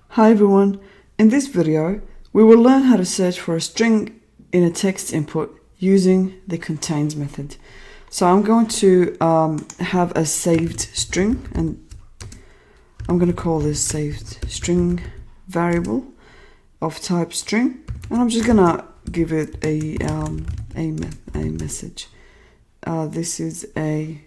Hi everyone, in this video we will learn how to search for a string in a text input using the contains method. So I'm going to have a saved string, and I'm going to call this saved string variable of type string, and I'm just going to give it a message. This is a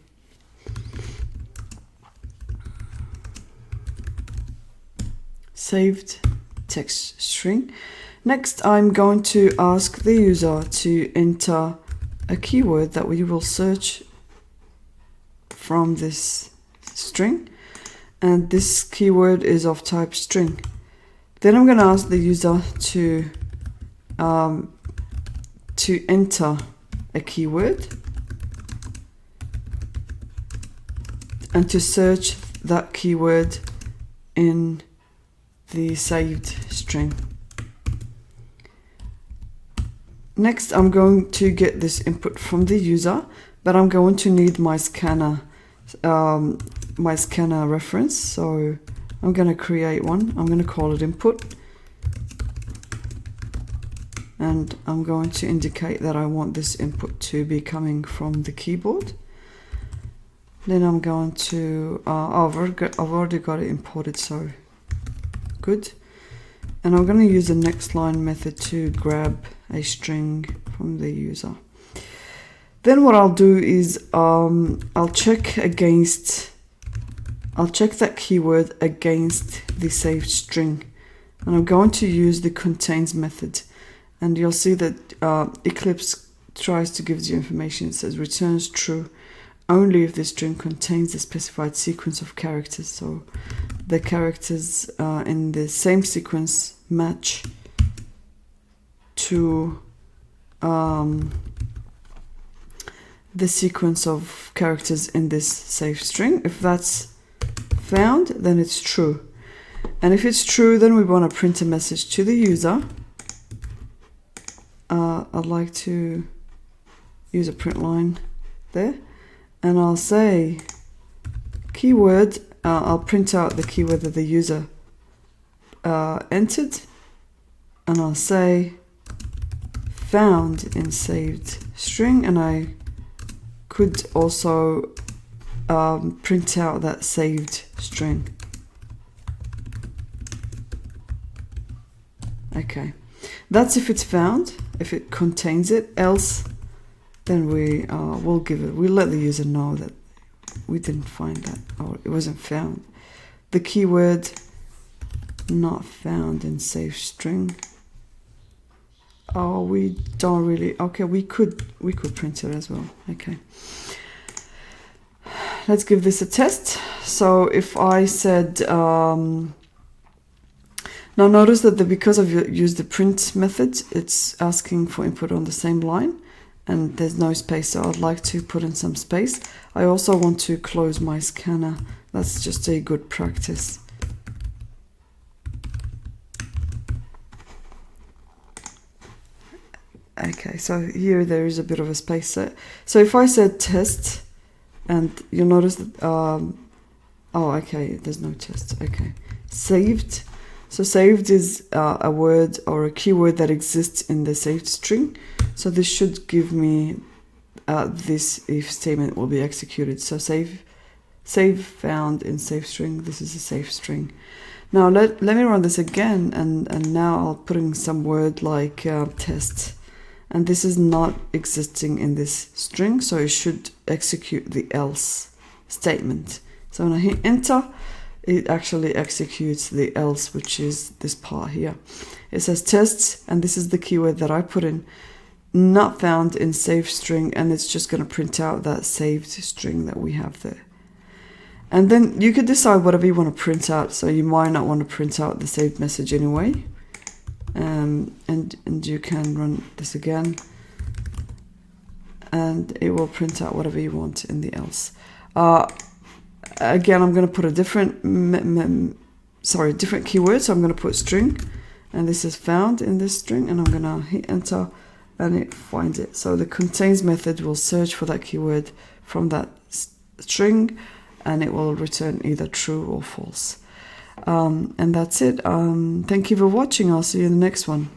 saved text string. Next, I'm going to ask the user to enter a keyword that we will search from this string, and this keyword is of type string. Then I'm going to ask the user to enter a keyword and to search that keyword in the saved string. Next, I'm going to get this input from the user, but I'm going to need my scanner reference. So I'm going to create one. I'm going to call it input, and I'm going to indicate that I want this input to be coming from the keyboard. Then I'm going to I've already got it imported, so good. And I'm going to use the next line method to grab a string from the user. Then what I'll do is I'll check that keyword against the saved string, and I'm going to use the contains method. And you'll see that Eclipse tries to give you information. It says returns true only if the string contains the specified sequence of characters. So the characters in the same sequence match to the sequence of characters in this saved string. If that's found, then it's true. And if it's true, then we want to print a message to the user. I'd like to use a print line there, and I'll say keyword. I'll print out the keyword that the user entered, and I'll say found in saved string, and I could also print out that saved string. Okay, that's if it's found, if it contains it. Else, then we'll let the user know that we didn't find that, or it wasn't found. The keyword not found in saved string. Oh, we don't really. Okay, we could print it as well. Okay, let's give this a test. So if I said now notice that because I've used the print method, it's asking for input on the same line, and there's no space, so I'd like to put in some space. I also want to close my scanner. That's just a good practice. Okay, so here there is a bit of a space set. So if I said test, and you'll notice that, oh, okay, there's no test. Okay, saved. So saved is a word or a keyword that exists in the saved string. So this should give me this if statement will be executed. So save found in saved string. This is a saved string. Now let me run this again, and now I'll put in some word like test. And this is not existing in this string, so it should execute the else statement. So when I hit enter, it actually executes the else, which is this part here. It says tests, and this is the keyword that I put in, not found in saved string, and it's just going to print out that saved string that we have there. And then you could decide whatever you want to print out. So you might not want to print out the saved message anyway. And you can run this again, and it will print out whatever you want in the else. Again, I'm going to put a different keyword. So I'm going to put string, and this is found in this string, and I'm going to hit enter, and it finds it. So the contains method will search for that keyword from that string, and it will return either true or false. And that's it. Thank you for watching. I'll see you in the next one.